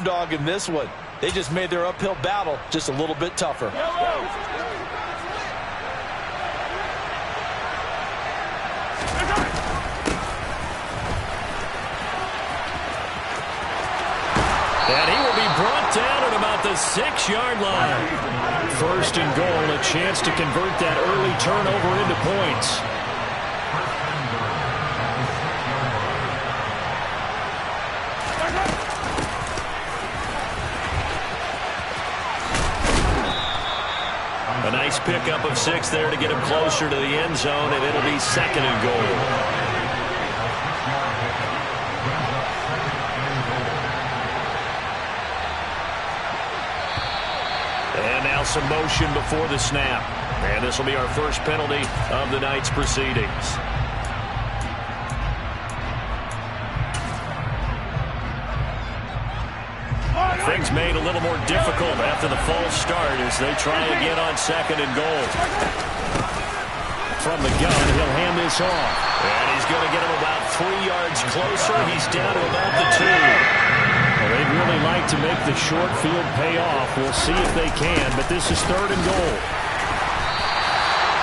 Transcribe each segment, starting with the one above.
Dog in this one. They just made their uphill battle just a little bit tougher. And he will be brought down at about the 6-yard line. First and goal, a chance to convert that early turnover into points. A nice pickup of 6 there to get him closer to the end zone, and it'll be second and goal. And now some motion before the snap. And this will be our first penalty of the night's proceedings. Things made a little more difficult after the false start as they try again on second and goal. From the gun, he'll hand this off. And he's going to get him about 3 yards closer. He's down to about the 2. Well, they'd really like to make the short field pay off. We'll see if they can, but this is third and goal.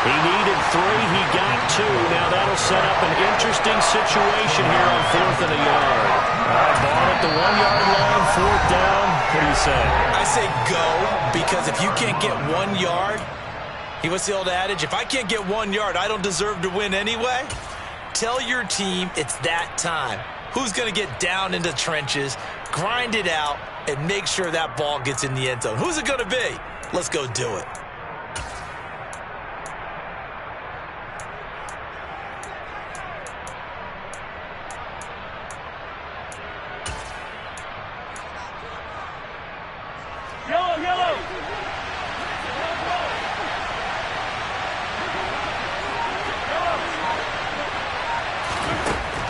He needed 3. He got 2. Now that'll set up an interesting situation here on 4th and a yard. Ball at the 1-yard line, 4th down. What do you say? I say go, because if you can't get 1 yard, what's the old adage? If I can't get 1 yard, I don't deserve to win anyway. Tell your team it's that time. Who's going to get down into the trenches, grind it out, and make sure that ball gets in the end zone? Who's it going to be? Let's go do it.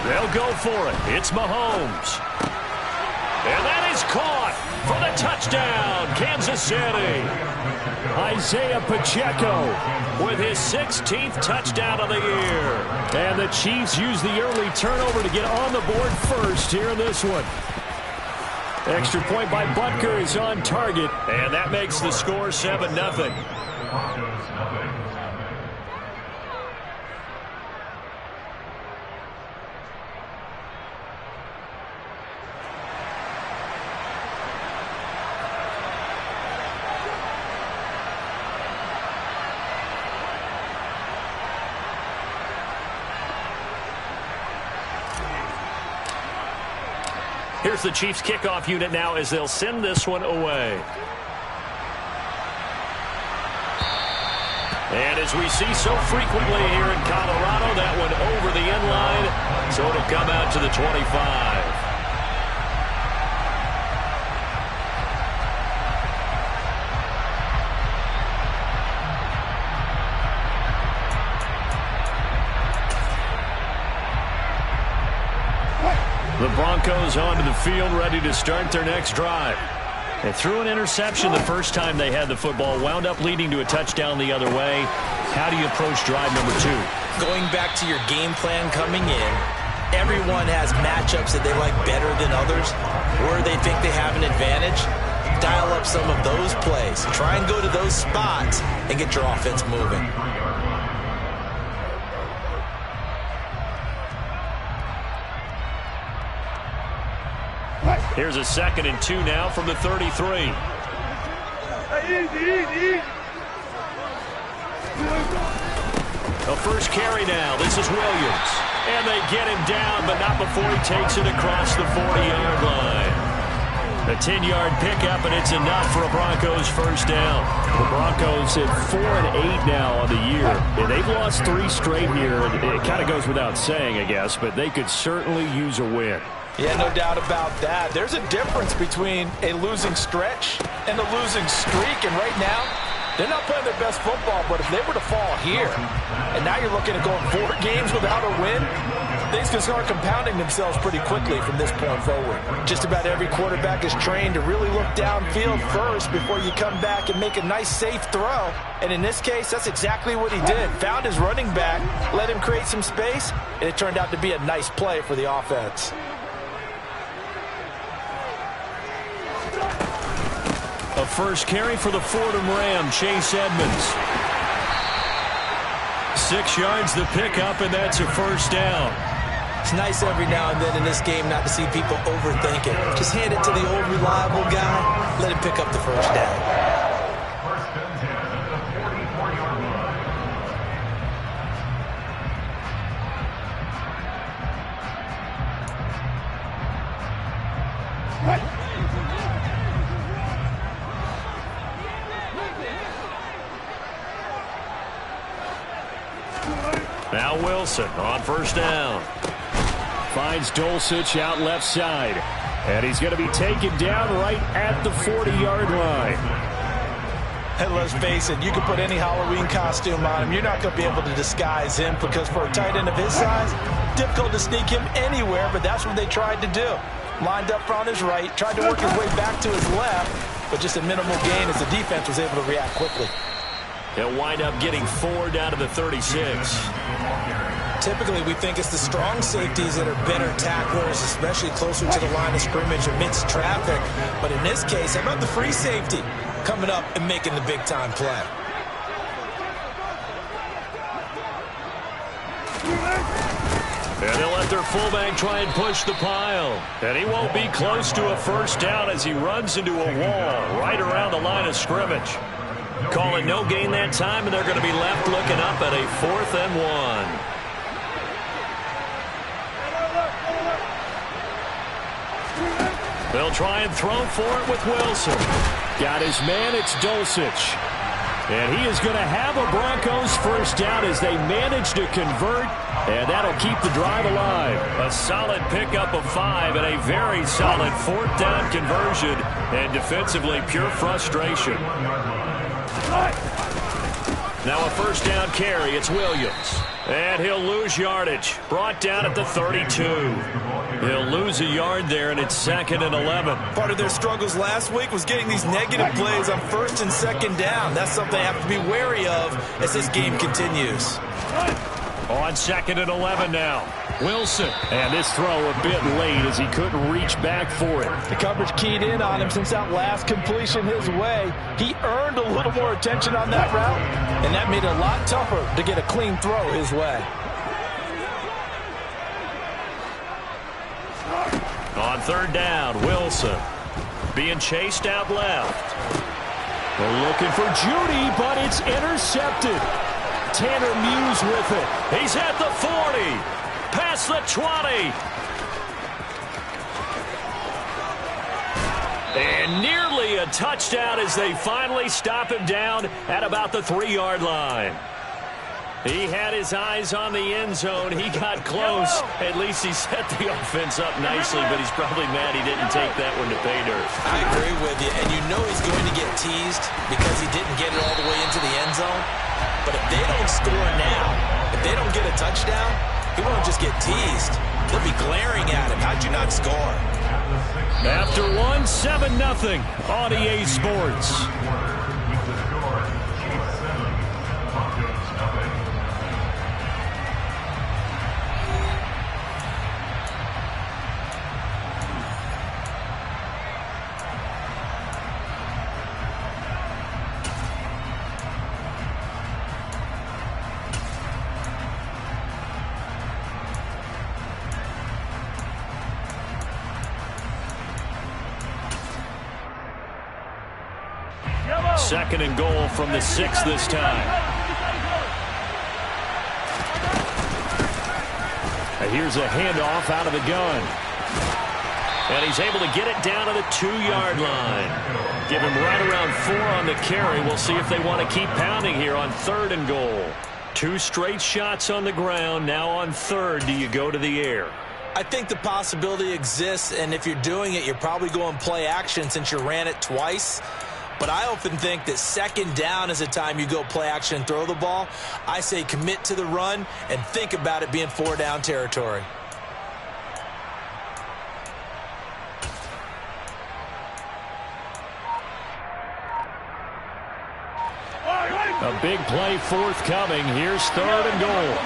They'll go for it. It's Mahomes. And that is caught for the touchdown, Kansas City. Isaiah Pacheco with his 16th touchdown of the year. And the Chiefs use the early turnover to get on the board first here in this one. Extra point by Butker is on target, and that makes the score 7-0. Here's the Chiefs kickoff unit now as they'll send this one away. And as we see so frequently here in Colorado, that one over the end line, so it'll come out to the 25. The Broncos onto the field, ready to start their next drive. They threw an interception the first time they had the football, wound up leading to a touchdown the other way. How do you approach drive number 2? Going back to your game plan coming in, everyone has matchups that they like better than others, where they think they have an advantage. Dial up some of those plays. Try and go to those spots and get your offense moving. Here's a 2nd and 2 now from the 33. The first carry now. This is Williams. And they get him down, but not before he takes it across the 40-yard line. A 10-yard pickup, and it's enough for a Broncos first down. The Broncos at 4-8 now on the year. And they've lost 3 straight here. It kind of goes without saying, I guess, but they could certainly use a win. Yeah, no doubt about that. There's a difference between a losing stretch and a losing streak. And right now, they're not playing their best football. But if they were to fall here, and now you're looking at going 4 games without a win, things can start compounding themselves pretty quickly from this point forward. Just about every quarterback is trained to really look downfield first before you come back and make a nice, safe throw. And in this case, that's exactly what he did. Found his running back, let him create some space, and it turned out to be a nice play for the offense. A first carry for the Fordham Ram, Chase Edmonds. 6 yards the pickup, and that's a first down. It's nice every now and then in this game not to see people overthink it. Just hand it to the old reliable guy. Let him pick up the first down. Now Wilson on first down. Finds Dulcich out left side. And he's going to be taken down right at the 40-yard line. And let's face it, you can put any Halloween costume on him. You're not going to be able to disguise him because for a tight end of his size, difficult to sneak him anywhere, but that's what they tried to do. Lined up on his right, tried to work his way back to his left, but just a minimal gain as the defense was able to react quickly. He'll wind up getting 4 down to the 36. Typically, we think it's the strong safeties that are better tacklers, especially closer to the line of scrimmage amidst traffic. But in this case, how about the free safety coming up and making the big-time play? And they'll let their fullback try and push the pile. And he won't be close to a first down as he runs into a wall right around the line of scrimmage. Call it no gain that time, and they're going to be left looking up at a 4th and 1. They'll try and throw for it with Wilson. Got his man, it's Dulcich. And he is going to have a Broncos first down as they manage to convert, and that'll keep the drive alive. A solid pickup of 5 and a very solid 4th down conversion, and defensively pure frustration. Now a first down carry, it's Williams. And he'll lose yardage. Brought down at the 32. He'll lose a yard there, and it's 2nd and 11. Part of their struggles last week was getting these negative plays on 1st and 2nd down. That's something they have to be wary of as this game continues. On 2nd and 11 now. Wilson. And this throw a bit late as he couldn't reach back for it. The coverage keyed in on him since that last completion his way. He earned a little more attention on that route, and that made it a lot tougher to get a clean throw his way. On 3rd down, Wilson being chased out left. They're looking for Judy, but it's intercepted. Tanner Muse with it. He's at the 40. Past the 20. And nearly a touchdown as they finally stop him down at about the 3-yard line. He had his eyes on the end zone. He got close. At least he set the offense up nicely, but he's probably mad he didn't take that one to pay dirt. I agree with you, and you know he's going to get teased because he didn't get it all the way into the end zone. But if they don't score now, if they don't get a touchdown, he won't just get teased. They'll be glaring at him. How'd you not score? After one, 7-0 on EA Sports. Second and goal from the 6 this time. And here's a handoff out of the gun. And he's able to get it down to the 2-yard line. Give him right around 4 on the carry. We'll see if they want to keep pounding here on 3rd and goal. 2 straight shots on the ground. Now on 3rd, do you go to the air? I think the possibility exists, and if you're doing it, you're probably going play action since you ran it twice. But I often think that 2nd down is the time you go play action and throw the ball. I say commit to the run and think about it being 4-down territory. A big play forthcoming. Here's 3rd and goal.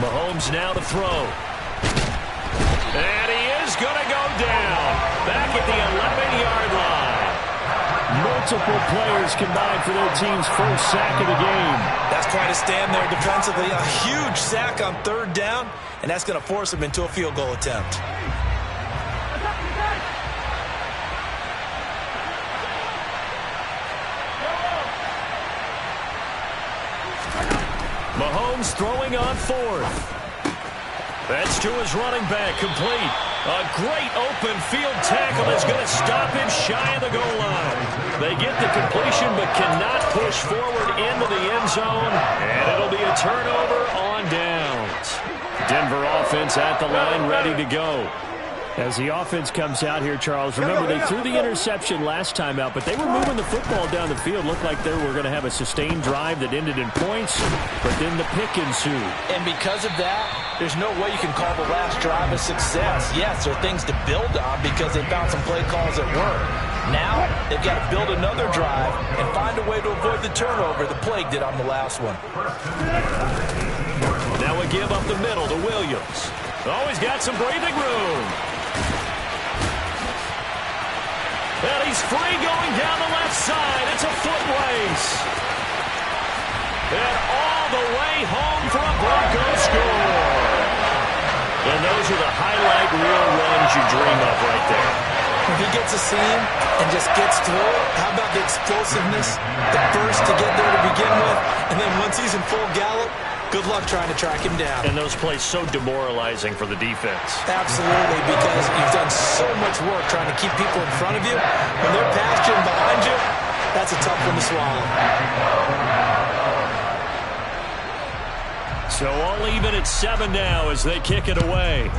Mahomes now to throw. And he is going to go down. Back at the 11-yard line. Multiple players combined for their team's first sack of the game. That's quite a stand there defensively. A huge sack on third down, and that's going to force them into a field goal attempt. Mahomes throwing on fourth. That's to his running back, complete. A great open field tackle is going to stop him shy of the goal line. They get the completion but cannot push forward into the end zone, and it'll be a turnover on downs. Denver offense at the line, ready to go. As the offense comes out here, Charles, remember they threw the interception last time out, but they were moving the football down the field. Looked like they were going to have a sustained drive that ended in points, but then the pick ensued. And because of that, there's no way you can call the last drive a success. Yes, there are things to build on because they found some play calls that work. Now, they've got to build another drive and find a way to avoid the turnover the Plague did on the last one. Now we give up the middle to Williams. Oh, he's got some breathing room. And he's free going down the left side. It's a foot race. And all the way home for a Broncos score. And those are the highlight reel runs you dream of right there. If he gets a seam and just gets through it, how about the explosiveness? The first to get there to begin with, and then once he's in full gallop, good luck trying to track him down. And those plays so demoralizing for the defense. Absolutely, because you've done so much work trying to keep people in front of you. When they're past you and behind you, that's a tough one to swallow. So all even at 7 now as they kick it away.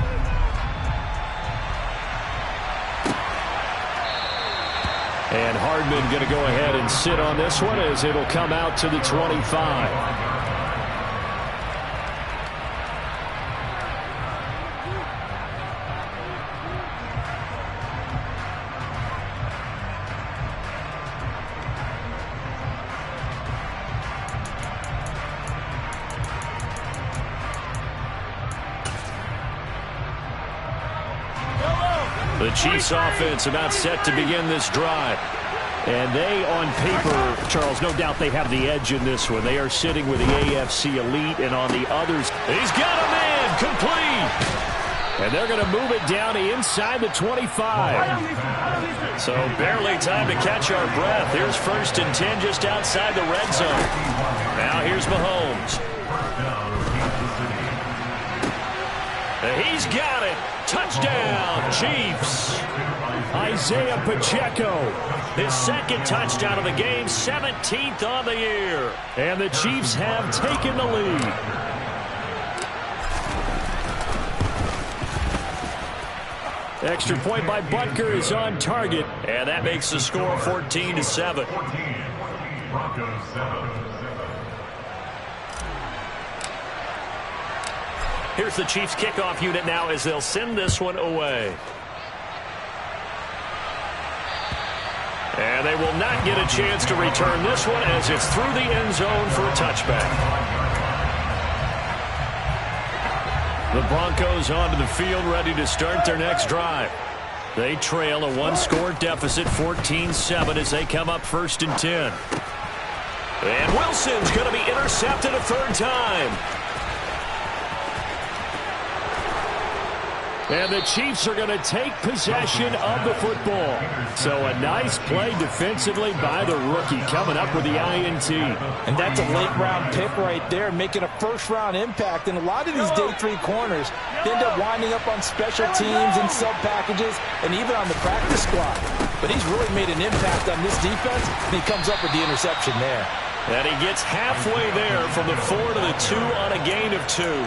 And Hardman going to go ahead and sit on this one as it'll come out to the 25. The Chiefs offense about set to begin this drive. And they, on paper, Charles, no doubt they have the edge in this one. They are sitting with the AFC elite, and on the others. He's got a man, complete. And they're going to move it down inside the 25. So barely time to catch our breath. Here's 1st and 10 just outside the red zone. Now here's Mahomes. He's got it. Touchdown, Chiefs. Isaiah Pacheco. His 2nd touchdown of the game, 17th on the year. And the Chiefs have taken the lead. Extra point by Butker is on target. And that makes the score 14-7. Here's the Chiefs kickoff unit now as they'll send this one away. And they will not get a chance to return this one as it's through the end zone for a touchback. The Broncos onto the field ready to start their next drive. They trail a 1-score deficit, 14-7 as they come up 1st and 10. And Wilson's going to be intercepted a 3rd time. And the Chiefs are going to take possession of the football. So a nice play defensively by the rookie coming up with the INT. And that's a late-round pick right there, making a first-round impact. And a lot of these day 3 corners end up winding up on special teams and sub-packages and even on the practice squad. But he's really made an impact on this defense, and he comes up with the interception there. And he gets halfway there from the 4 to the 2 on a gain of 2.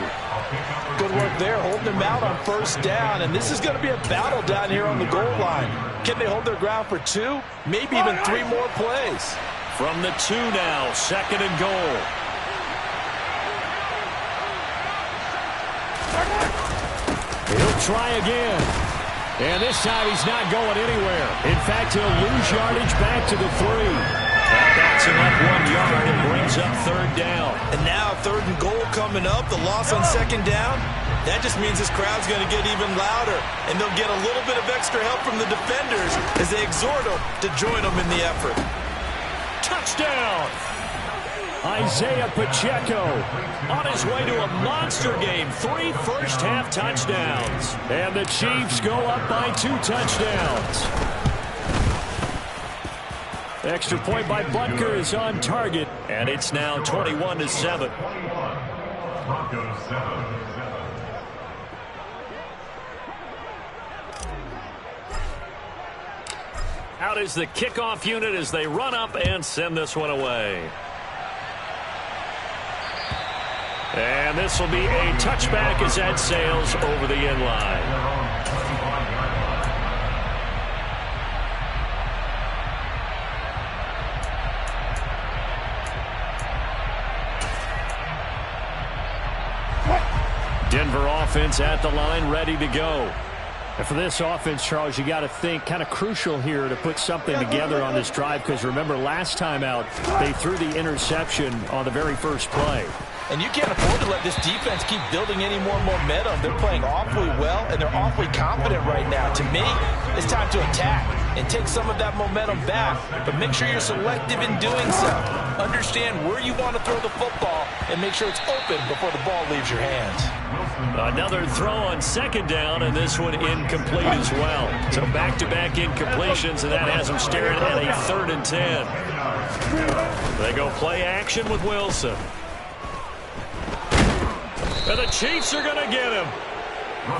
Good work there, holding them out on 1st down. And this is going to be a battle down here on the goal line. Can they hold their ground for 2? Maybe even 3 more plays. From the 2 now, 2nd and goal. He'll try again. And this time he's not going anywhere. In fact, he'll lose yardage back to the 3. That backs him up 1 yard and brings up third down. And now 3rd and goal coming up. The loss on 2nd down. That just means this crowd's going to get even louder. And they'll get a little bit of extra help from the defenders as they exhort them to join them in the effort. Touchdown! Isaiah Pacheco on his way to a monster game. 3 first-half touchdowns. And the Chiefs go up by 2 touchdowns. Extra point by Butker is on target. And it's now 21-7. Out is the kickoff unit as they run up and send this one away. And this will be a touchback as that sails over the end line. Denver offense at the line, ready to go. And for this offense, Charles, you got to think kind of crucial here to put something together on this drive, because remember last time out they threw the interception on the very first play. And you can't afford to let this defense keep building any more momentum. They're playing awfully well, and they're awfully confident right now. To me, it's time to attack and take some of that momentum back. But make sure you're selective in doing so. Understand where you want to throw the football and make sure it's open before the ball leaves your hands. Another throw on 2nd down, and this one incomplete as well. So back-to-back incompletions, and that has them staring at a 3rd and 10. They go play action with Wilson. And the Chiefs are going to get him.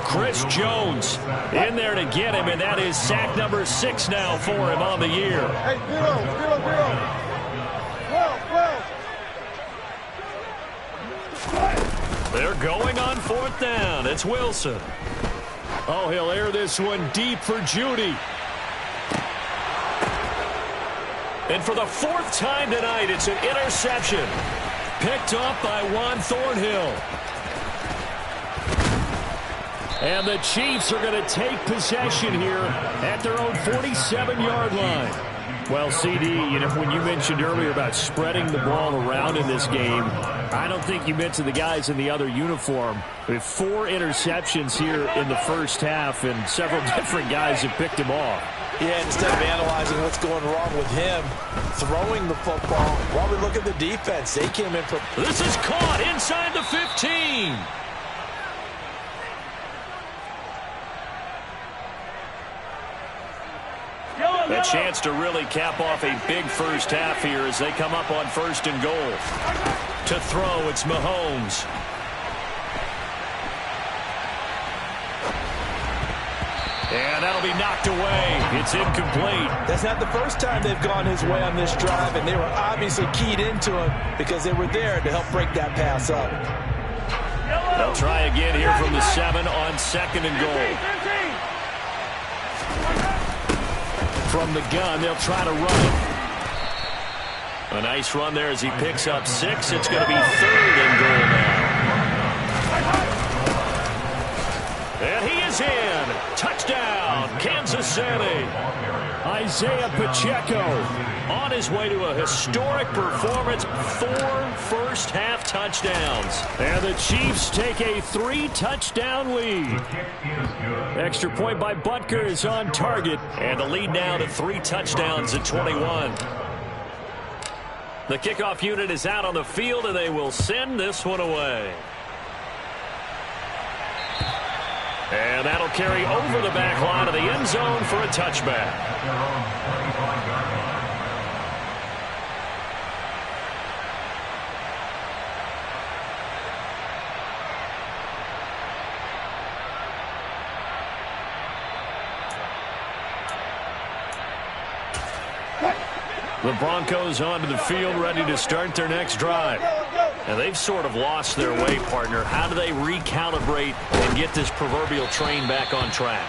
Chris Jones in there to get him, and that is sack number 6 now for him on the year. Hey, 0. They're going on 4th down. It's Wilson. Oh, he'll air this one deep for Judy. And for the 4th time tonight, it's an interception. Picked up by Juan Thornhill. And the Chiefs are going to take possession here at their own 47-yard line. Well, CD, you know, when you mentioned earlier about spreading the ball around in this game, I don't think you mentioned the guys in the other uniform. We have 4 interceptions here in the first half, and several different guys have picked him off. Yeah, instead of analyzing what's going wrong with him throwing the football, while we look at the defense, they came in for... This is caught inside the 15. A chance to really cap off a big first half here as they come up on 1st and goal. To throw, it's Mahomes. And that'll be knocked away. It's incomplete. That's not the first time they've gone his way on this drive, and they were obviously keyed into him because they were there to help break that pass up. They'll try again here from the 7 on 2nd and goal. From the gun, they'll try to run it. A nice run there as he picks up 6. It's going to be 3rd and goal now. And he is in. Touchdown, Kansas City. Isaiah Pacheco on his way to a historic performance. 4 first-half touchdowns. And the Chiefs take a 3-touchdown lead. Extra point by Butker is on target. And the lead now to 3 touchdowns at 21. The kickoff unit is out on the field, and they will send this one away. And that'll carry over the back line of the end zone for a touchback. The Broncos onto the field, ready to start their next drive. And they've sort of lost their way, partner. How do they recalibrate and get this proverbial train back on track?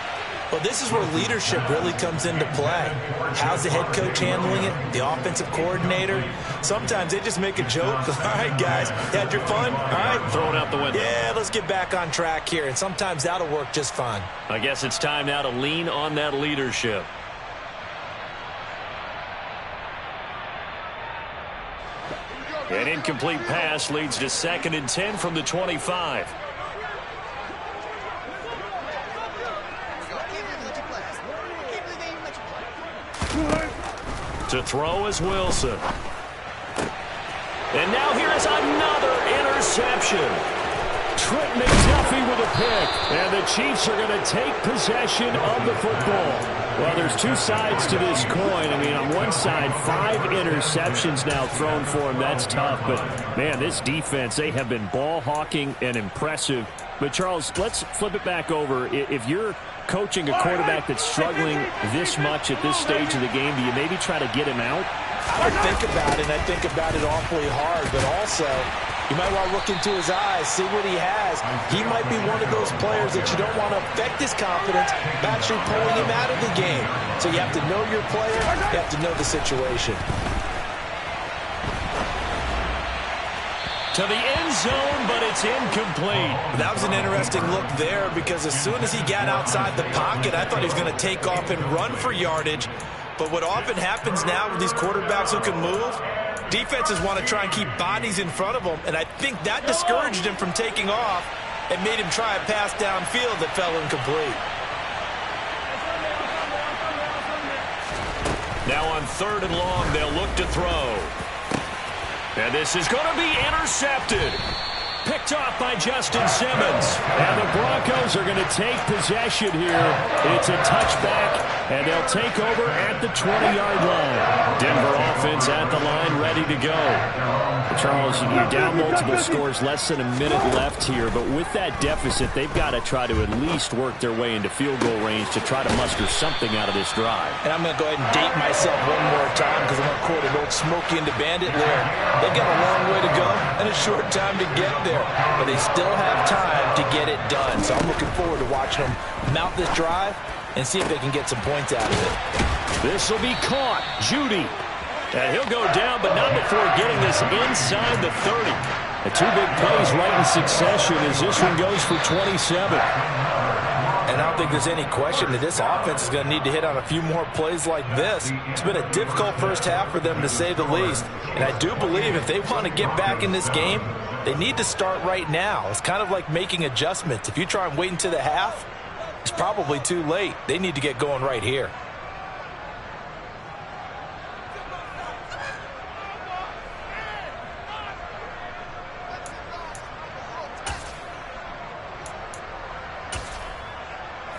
Well, this is where leadership really comes into play. How's the head coach handling it? The offensive coordinator? Sometimes they just make a joke. All right, guys, you had your fun? All right. Throw it out the window. Yeah, let's get back on track here. And sometimes that'll work just fine. I guess it's time now to lean on that leadership. An incomplete pass leads to 2nd and 10 from the 25. To throw is Wilson. And now here is another interception. Trent McDuffie with a pick. And the Chiefs are going to take possession of the football. Well, there's two sides to this coin. I mean, on one side, 5 interceptions now thrown for him. That's tough. But, man, this defense, they have been ball hawking and impressive. But, Charles, let's flip it back over. If you're coaching a quarterback that's struggling this much at this stage of the game, do you maybe try to get him out? I would think about it, and I think about it awfully hard. But also, you might want to look into his eyes, see what he has. He might be one of those players that you don't want to affect his confidence by actually pulling him out of the game. So you have to know your player. You have to know the situation. To the end zone, but it's incomplete. That was an interesting look there because as soon as he got outside the pocket, I thought he was going to take off and run for yardage. But what often happens now with these quarterbacks who can move, defenses want to try and keep bodies in front of them, and I think that discouraged him from taking off and made him try a pass downfield that fell incomplete. Now on 3rd and long, they'll look to throw. And this is going to be intercepted. Picked off by Justin Simmons. And the Broncos are going to take possession here. It's a touchback, and they'll take over at the 20-yard line. Denver offense at the line, ready to go. Charles, you're down multiple scores, less than a minute left here. But with that deficit, they've got to try to at least work their way into field goal range to try to muster something out of this drive. And I'm going to go ahead and date myself one more time because I'm going to quote an old Smokey and the Bandit lyric. They've got a long way to go and a short time to get there. But they still have time to get it done. So I'm looking forward to watching them mount this drive and see if they can get some points out of it. This will be caught. Judy. And he'll go down, but not before getting this inside the 30. The 2 big plays right in succession as this one goes for 27. And I don't think there's any question that this offense is going to need to hit on a few more plays like this. It's been a difficult first half for them, to say the least. And I do believe if they want to get back in this game, they need to start right now. It's kind of like making adjustments. If you try and wait until the half, it's probably too late. They need to get going right here.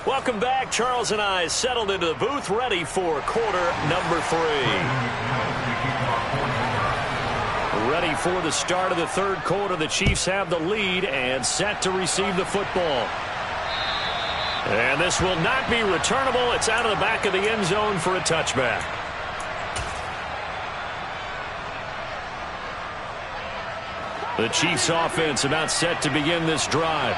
Welcome back. Charles and I settled into the booth, ready for quarter number 3. Ready for the start of the 3rd quarter. The Chiefs have the lead and set to receive the football. And this will not be returnable. It's out of the back of the end zone for a touchback. The Chiefs offense about set to begin this drive.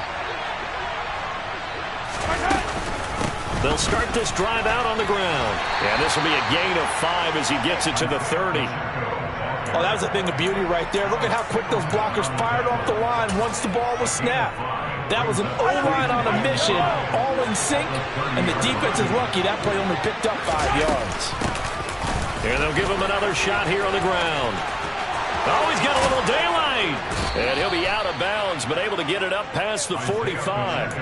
They'll start this drive out on the ground. And this will be a gain of 5 as he gets it to the 30. Oh, that was a thing of beauty right there. Look at how quick those blockers fired off the line once the ball was snapped. That was an O-line on a mission, all in sync, and the defense is lucky that play only picked up 5 yards. And they'll give him another shot here on the ground. Oh, he's got a little daylight. And he'll be out of bounds, but able to get it up past the 45.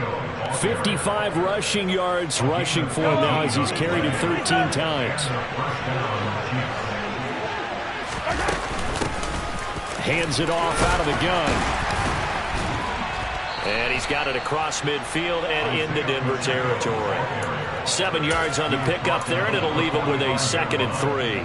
55 rushing yards rushing for him now as he's carried it 13 times. Hands it off out of the gun. And he's got it across midfield and into Denver territory. 7 yards on the pickup there, and it'll leave him with a 2nd and 3.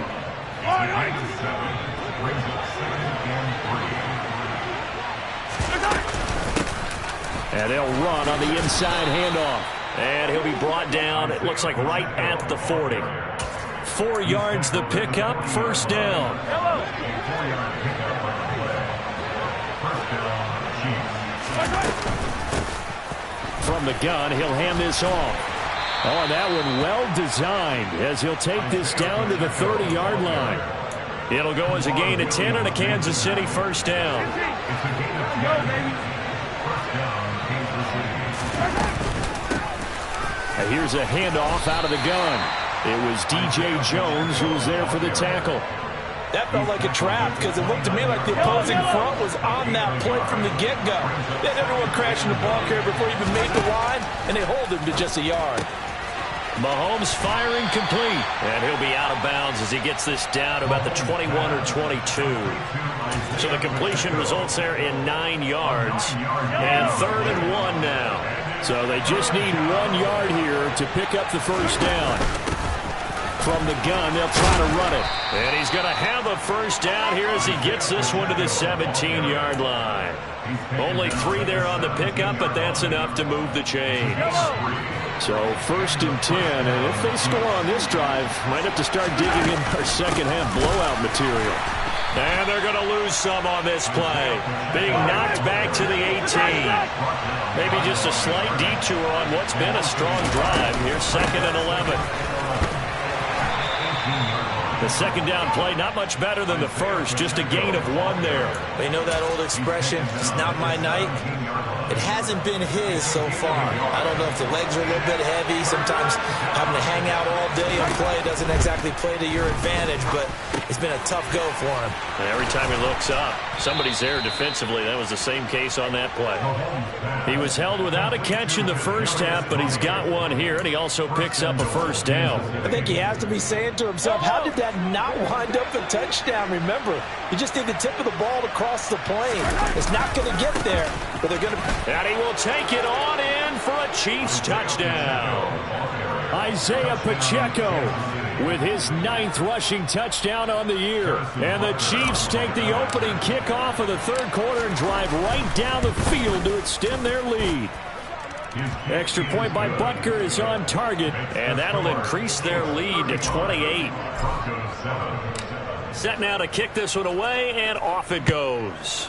And they'll run on the inside handoff. And he'll be brought down, it looks like right at the 40. 4 yards the pickup, first down. From the gun, he'll hand this off. Oh, and that one well designed as he'll take this down to the 30-yard line. It'll go as a gain of 10 and a Kansas City first down. And here's a handoff out of the gun. It was D.J. Jones who was there for the tackle. That felt like a trap because it looked to me like the opposing front was on that play from the get-go. They had everyone crashing the ball carrier before he even made the line, and they hold him to just a yard. Mahomes firing complete, and he'll be out of bounds as he gets this down to about the 21 or 22. So the completion results there in 9 yards, and 3rd and 1 now. So they just need 1 yard here to pick up the first down. From the gun, they'll try to run it. And he's going to have a first down here as he gets this one to the 17-yard line. Only 3 there on the pickup, but that's enough to move the chains. So 1st and 10, and if they score on this drive, might have to start digging in our second-half blowout material. And they're going to lose some on this play. Being knocked back to the 18. Maybe just a slight detour on what's been a strong drive. Here's 2nd and 11. The second down play, not much better than the first. Just a gain of 1 there. They know that old expression, it's not my night. It hasn't been his so far. I don't know if the legs are a little bit heavy. Sometimes having to hang out all day and play doesn't exactly play to your advantage, but it's been a tough go for him. And every time he looks up, somebody's there defensively. That was the same case on that play. He was held without a catch in the first half, but he's got one here, and he also picks up a first down. I think he has to be saying to himself, how did that not wind up a touchdown? Remember, you just need the tip of the ball to cross the plane. It's not going to get there, but they're going to... And he will take it on in for a Chiefs touchdown. Isaiah Pacheco with his 9th rushing touchdown on the year. And the Chiefs take the opening kickoff of the 3rd quarter and drive right down the field to extend their lead. Extra point by Butker is on target, and that'll increase their lead to 28. Set now to kick this one away, and off it goes.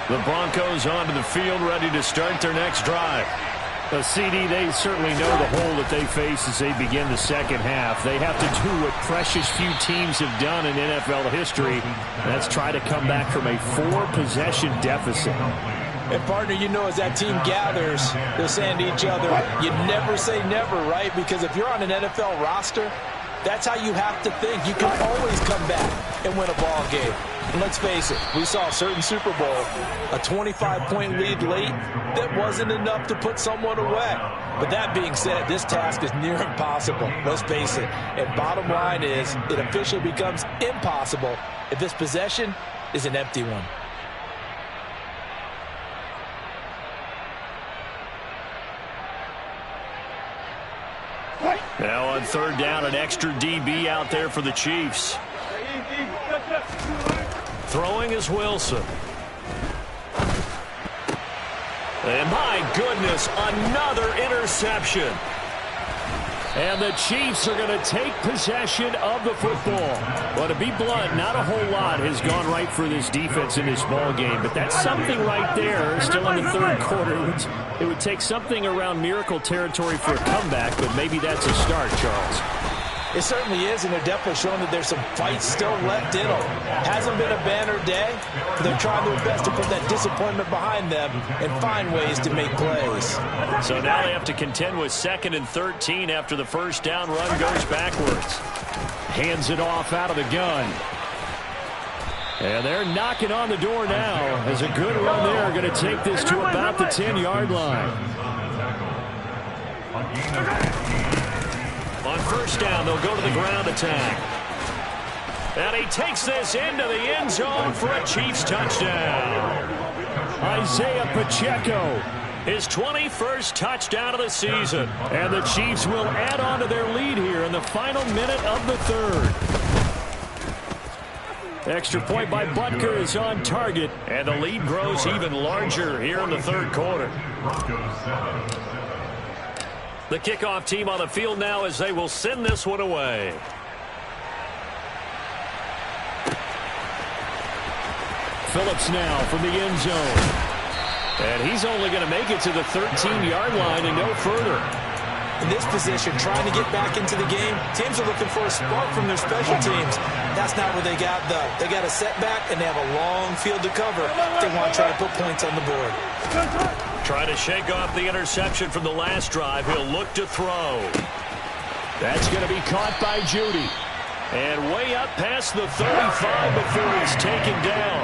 The Broncos onto the field, ready to start their next drive. The CD, they certainly know the hole that they face as they begin the second half. They have to do what precious few teams have done in NFL history. That's try to come back from a 4-possession deficit. And, partner, you know, as that team gathers, they're saying to each other, you never say never, right? Because if you're on an NFL roster, that's how you have to think. You can always come back and win a ball game. And let's face it, we saw a certain Super Bowl, a 25-point lead late that wasn't enough to put someone away. But that being said, this task is near impossible. Let's face it. And bottom line is, it officially becomes impossible if this possession is an empty one. Now on 3rd down, an extra DB out there for the Chiefs. Throwing is Wilson. And my goodness, another interception. And the Chiefs are going to take possession of the football. Well, to be blunt, not a whole lot has gone right for this defense in this ball game, but that's something right there. Still in the 3rd quarter. It would take something around miracle territory for a comeback, but maybe that's a start, Charles. It certainly is, and they're definitely showing that there's some fight still left in them. Hasn't been a banner day, but they're trying their best to put that disappointment behind them and find ways to make plays. So now they have to contend with 2nd and 13 after the first down run goes backwards. Hands it off out of the gun. And they're knocking on the door now as a good run there. Going to take this to about the 10-yard line. On first down, they'll go to the ground attack. And he takes this into the end zone for a Chiefs touchdown. Isaiah Pacheco, his 21st touchdown of the season. And the Chiefs will add on to their lead here in the final minute of the 3rd. Extra point by Butker is on target. And the lead grows even larger here in the 3rd quarter. The kickoff team on the field now as they will send this one away. Phillips now from the end zone. And he's only going to make it to the 13-yard line and no further. In this position, trying to get back into the game, teams are looking for a spark from their special teams. That's not where they got, though. They got a setback, and they have a long field to cover if they want to try to put points on the board. Trying to shake off the interception from the last drive. He'll look to throw. That's going to be caught by Judy. And way up past the 35 before he's taken down.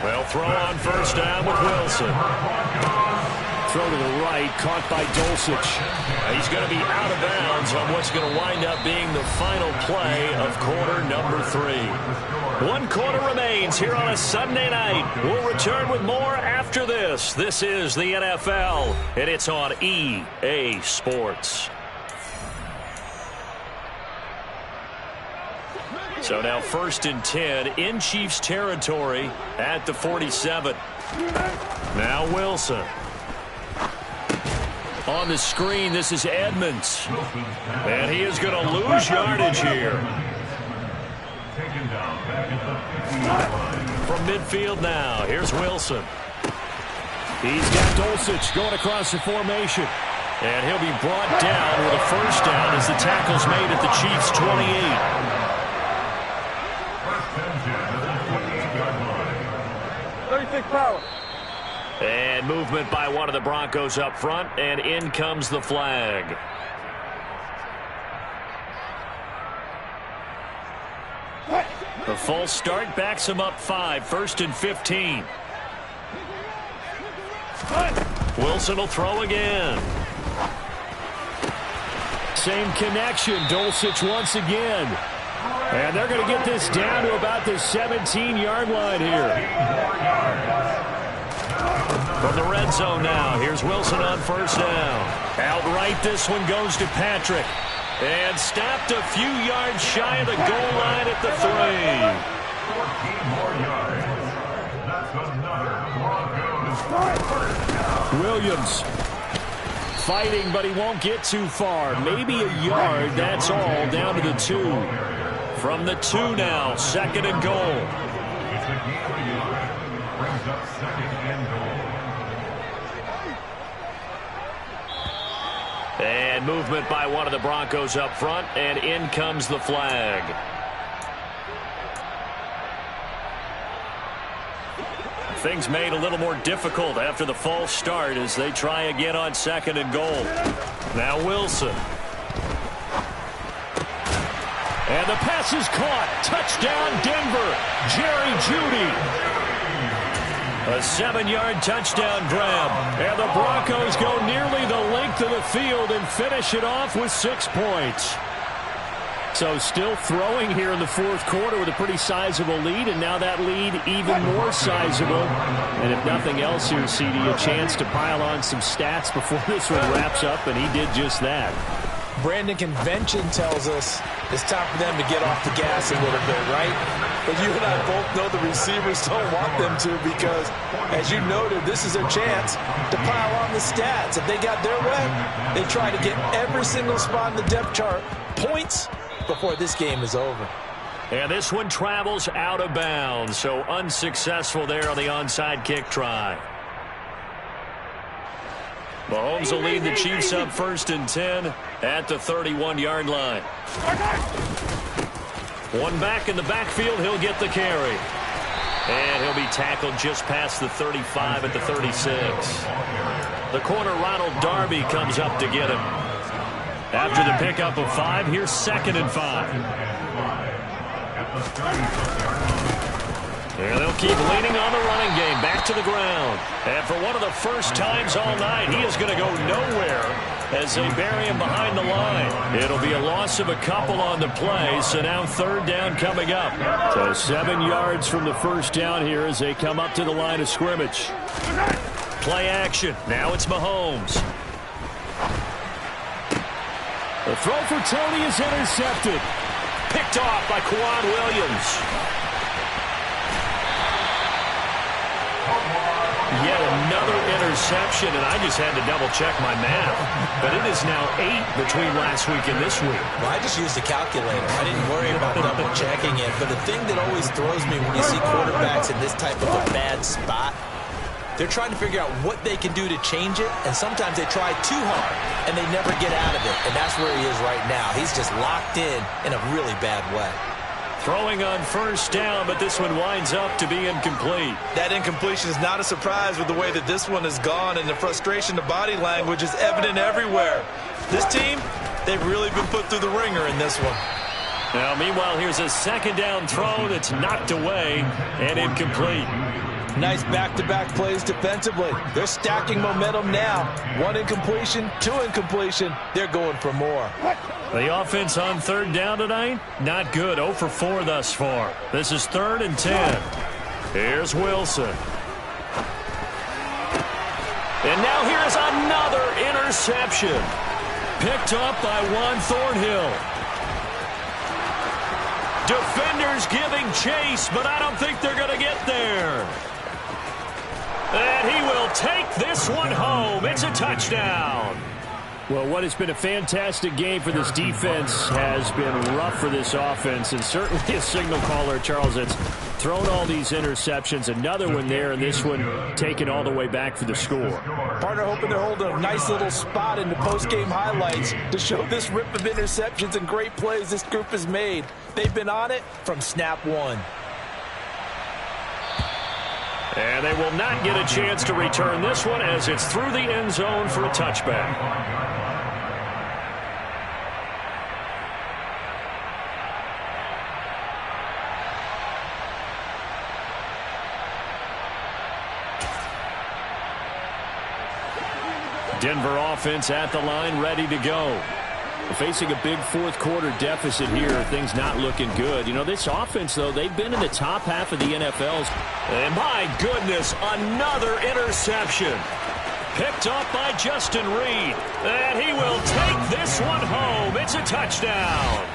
They'll throw on first down with Wilson. Throw to the right, caught by Dulcich. He's going to be out of bounds on what's going to wind up being the final play of quarter number 3. 1 quarter remains here on a Sunday night. We'll return with more after this. This is the NFL, and it's on EA Sports. So now 1st and 10 in Chiefs territory at the 47. Now Wilson. On the screen, this is Edmonds. And he is going to lose yardage here. From midfield now, here's Wilson. He's got Dulcich going across the formation. And he'll be brought down with a first down as the tackle's made at the Chiefs' 28. 36 power. And movement by one of the Broncos up front, and in comes the flag. The false start backs him up 5, 1st and 15. Wilson will throw again. Same connection, Dulcich once again. And they're going to get this down to about the 17-yard line here. From the red zone now, here's Wilson on first down. Outright, this one goes to Patrick. And stopped a few yards shy of the goal line at the 3. Williams fighting, but he won't get too far. Maybe a yard, that's all, down to the 2. From the 2 now, 2nd and goal. And movement by one of the Broncos up front, and in comes the flag. Things made a little more difficult after the false start as they try again on 2nd and goal. Now Wilson. And the pass is caught. Touchdown, Denver. Jerry Jeudy. A 7-yard touchdown grab. And the Broncos go nearly the length of the field and finish it off with 6 points. So still throwing here in the 4th quarter with a pretty sizable lead, and now that lead even more sizable. And if nothing else here, CD, a chance to pile on some stats before this one wraps up, and he did just that. Brandon, convention tells us it's time for them to get off the gas a little bit, right? But you and I both know the receivers don't want them to because, as you noted, this is a chance to pile on the stats. If they got their way, they try to get every single spot in the depth chart points before this game is over. And this one travels out of bounds, so unsuccessful there on the onside kick try. Mahomes will lead the Chiefs up 1st and 10 at the 31-yard line. One back in the backfield, he'll get the carry. And he'll be tackled just past the 35 at the 36. The corner, Ronald Darby, comes up to get him. After the pickup of 5, here's 2nd and 5. And they'll keep leaning on the running game. Back to the ground. And for one of the first times all night, he is going to go nowhere as they bury him behind the line. It'll be a loss of a couple on the play, so now 3rd down coming up. So 7 yards from the first down here as they come up to the line of scrimmage. Play action. Now it's Mahomes. The throw for Tony is intercepted. Picked off by Kwan Williams. Yet another interception, and I just had to double-check my math. But it is now 8 between last week and this week. Well, I just used a calculator. I didn't worry about double-checking it. But the thing that always throws me when you see quarterbacks in this type of a bad spot, They're trying to figure out what they can do to change it, and sometimes they try too hard, and they never get out of it, and that's where he is right now. He's just locked in a really bad way. Throwing on first down, but this one winds up to be incomplete. That incompletion is not a surprise with the way that this one has gone, and the frustration, the body language is evident everywhere. This team, they've really been put through the ringer in this one. Now, meanwhile, here's a second down throw that's knocked away and incomplete. Nice back-to-back plays defensively. They're stacking momentum now. 1 incompletion, 2 incompletion. They're going for more. The offense on third down tonight, not good. 0 for 4 thus far. This is 3rd and 10. Here's Wilson. And now here's another interception. Picked up by Juan Thornhill. Defenders giving chase, but I don't think they're going to get there. And he will take this one home. It's a touchdown. Well, what has been a fantastic game for this defense has been rough for this offense, and certainly a signal caller, Charles, that's thrown all these interceptions. Another one there, and this one taken all the way back for the score. Partner hoping they're holding a nice little spot in the post-game highlights to show this rip of interceptions and great plays this group has made. They've been on it from snap one. And they will not get a chance to return this one as it's through the end zone for a touchback. Denver offense at the line, ready to go. Facing a big fourth-quarter deficit here, things not looking good. You know, this offense, though, they've been in the top half of the NFL's. And my goodness, another interception. Picked up by Justin Reed. And he will take this one home. It's a touchdown.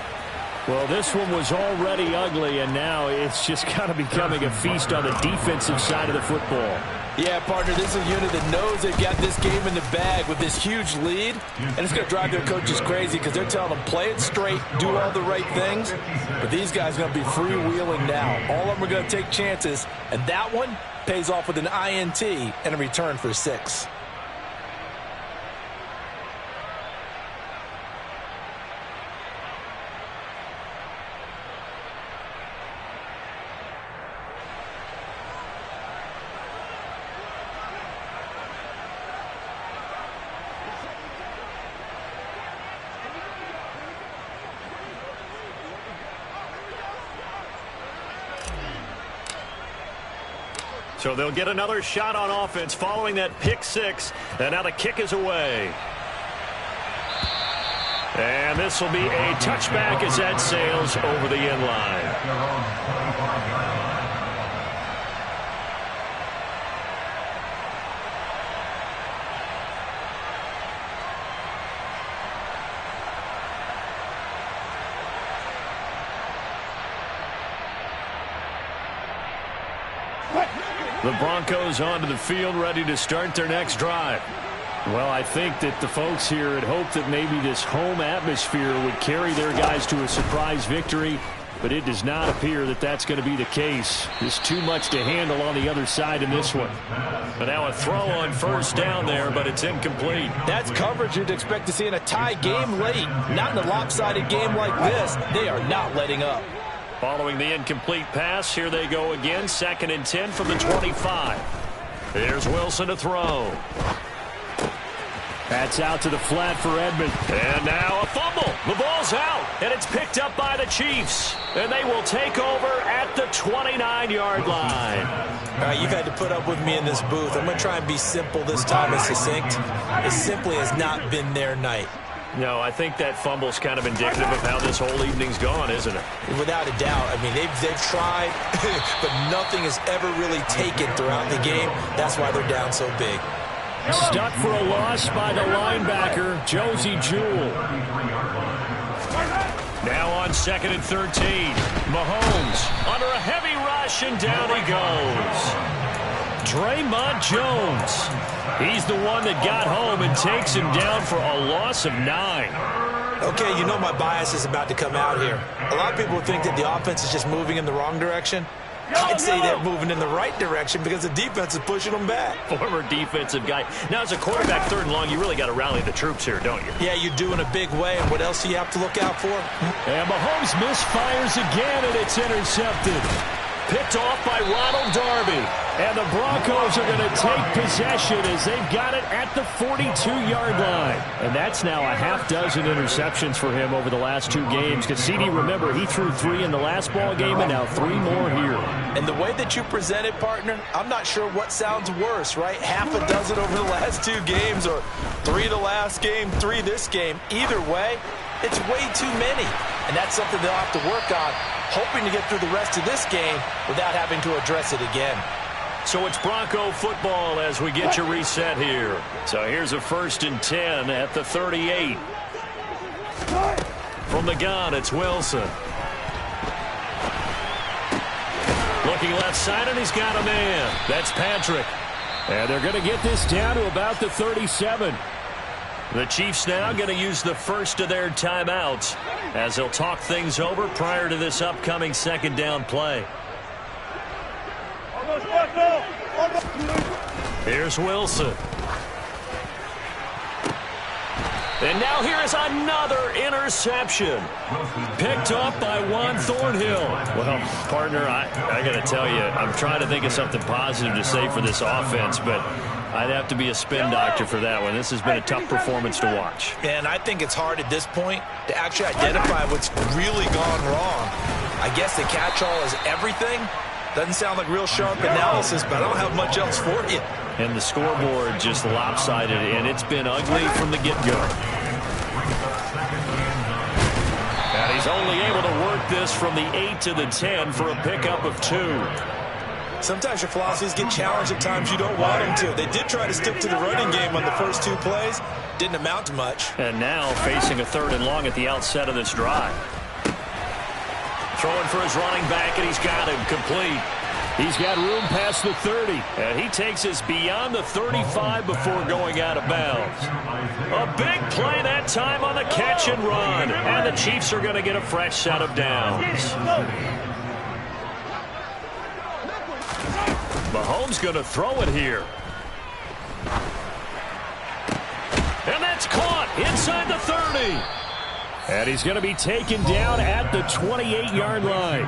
Well, this one was already ugly, and now it's just kind of becoming a feast on the defensive side of the football. Yeah, partner, this is a unit that knows they've got this game in the bag with this huge lead, and it's going to drive their coaches crazy because they're telling them play it straight, do all the right things, but these guys are going to be freewheeling now. All of them are going to take chances, and that one pays off with an INT and a return for 6. So they'll get another shot on offense following that pick 6. And now the kick is away. And this will be a touchback as that sails over the end line. The Broncos onto the field, ready to start their next drive. Well, I think that the folks here had hoped that maybe this home atmosphere would carry their guys to a surprise victory, but it does not appear that that's going to be the case. There's too much to handle on the other side in this one. But now a throw on first down there, but it's incomplete. That's coverage you'd expect to see in a tie game late. Not in a lopsided game like this. They are not letting up. Following the incomplete pass, here they go again. 2nd and 10 from the 25. Here's Wilson to throw. That's out to the flat for Edmonds. And now a fumble. The ball's out, and it's picked up by the Chiefs. And they will take over at the 29-yard line. All right, you've had to put up with me in this booth. I'm going to try and be simple this time and succinct. It simply has not been their night. No, I think that fumble's kind of indicative of how this whole evening's gone, isn't it? Without a doubt. I mean, they've tried, but nothing has ever really taken throughout the game. That's why they're down so big. Stuck for a loss by the linebacker, Josie Jewell. Now on 2nd and 13. Mahomes under a heavy rush, and down he goes. Draymond Jones. He's the one that got home and takes him down for a loss of 9. Okay, you know my bias is about to come out here. A lot of people think that the offense is just moving in the wrong direction. I'd say they're moving in the right direction because the defense is pushing them back. Former defensive guy. Now, as a quarterback, 3rd and long, you really got to rally the troops here, don't you? Yeah, you do in a big way. And what else do you have to look out for? And Mahomes misfires again, and it's intercepted. Picked off by Ronald Darby. And the Broncos are going to take possession as they've got it at the 42-yard line. And that's now a half dozen interceptions for him over the last 2 games. Because CD, remember, he threw 3 in the last ball game and now 3 more here. And the way that you present it, partner, I'm not sure what sounds worse, right? Half a dozen over the last 2 games or 3 the last game, 3 this game. Either way, it's way too many. And that's something they'll have to work on, hoping to get through the rest of this game without having to address it again. So it's Bronco football as we get you reset here. So here's a 1st and 10 at the 38. From the gun, it's Wilson. Looking left side, and he's got a man. That's Patrick. And they're going to get this down to about the 37. The Chiefs now going to use the first of their timeouts as they'll talk things over prior to this upcoming 2nd down play. Here's Wilson. And now here is another interception. Picked up by Juan Thornhill. Well, partner, I got to tell you, I'm trying to think of something positive to say for this offense, but I'd have to be a spin doctor for that one. This has been a tough performance to watch. And I think it's hard at this point to actually identify what's really gone wrong. I guess the catch-all is everything. Doesn't sound like real sharp analysis, but I don't have much else for you. And the scoreboard just lopsided, and it's been ugly from the get-go. And he's only able to work this from the 8 to the 10 for a pickup of 2. Sometimes your philosophies get challenged at times you don't want them to. They did try to stick to the running game on the first 2 plays. Didn't amount to much. And now facing a 3rd and long at the outset of this drive. Throwing for his running back, and he's got him complete. He's got room past the 30. And he takes us beyond the 35 before going out of bounds. A big play that time on the catch and run. And the Chiefs are going to get a fresh set of downs. Mahomes going to throw it here. And that's caught inside the 30. And he's going to be taken down at the 28-yard line.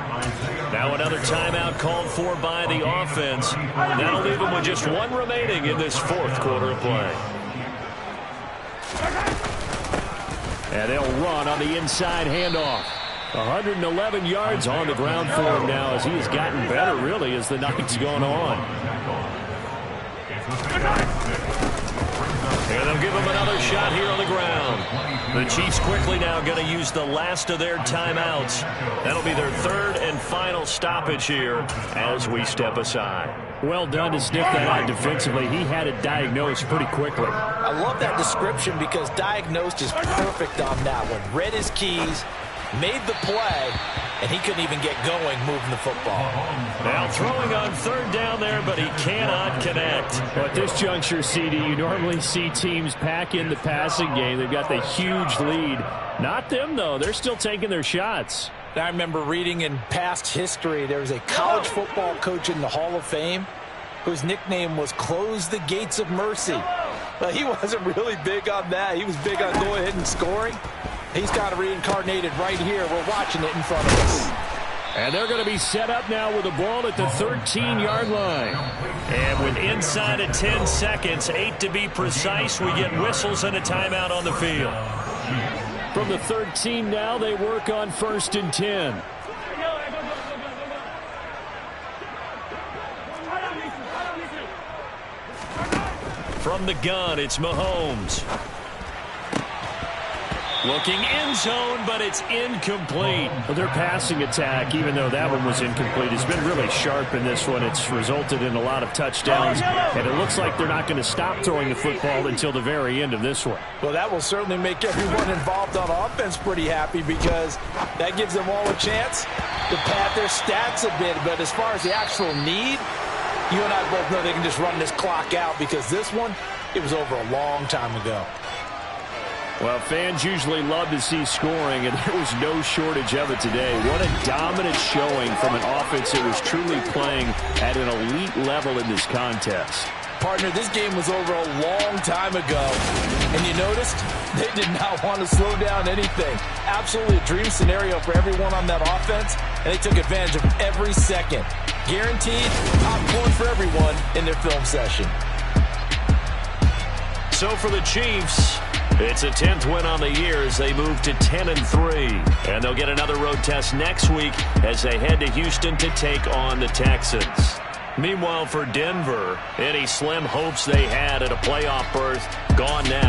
Now another timeout called for by the offense. That'll leave them with just 1 remaining in this 4th quarter of play. And they'll run on the inside handoff. 111 yards on the ground for him now as he has gotten better, really, as the night's gone on. And they'll give him another shot here on the ground. The Chiefs quickly now going to use the last of their timeouts. That'll be their 3rd and final stoppage here as we step aside. Well done to sniff that out defensively. He had it diagnosed pretty quickly. I love that description because diagnosed is perfect on that one. Read his keys, made the play, and he couldn't even get going moving the football. Now throwing on 3rd down there, but he cannot connect. Well, at this juncture, CD, you normally see teams pack in the passing game. They've got the huge lead. Not them, though. They're still taking their shots. I remember reading in past history, there was a college football coach in the Hall of Fame whose nickname was Close the Gates of Mercy. But he wasn't really big on that. He was big on going ahead and scoring. He's kind of reincarnated right here. We're watching it in front of us. And they're going to be set up now with the ball at the 13-yard line. And with inside of 10 seconds, 8 to be precise, we get whistles and a timeout on the field. From the 13 now, they work on 1st and 10. From the gun, it's Mahomes. Looking end zone, but it's incomplete. Well, their passing attack, even though that one was incomplete, has been really sharp in this one. It's resulted in a lot of touchdowns, and it looks like they're not going to stop throwing the football until the very end of this one. Well, that will certainly make everyone involved on offense pretty happy because that gives them all a chance to pad their stats a bit. But as far as the actual need, you and I both know they can just run this clock out because this one, it was over a long time ago. Well, fans usually love to see scoring, and there was no shortage of it today. What a dominant showing from an offense that was truly playing at an elite level in this contest. Partner, this game was over a long time ago, and you noticed they did not want to slow down anything. Absolutely a dream scenario for everyone on that offense, and they took advantage of every second. Guaranteed popcorn for everyone in their film session. So for the Chiefs, it's a 10th win on the year as they move to 10-3. And they'll get another road test next week as they head to Houston to take on the Texans. Meanwhile, for Denver, any slim hopes they had at a playoff berth gone now.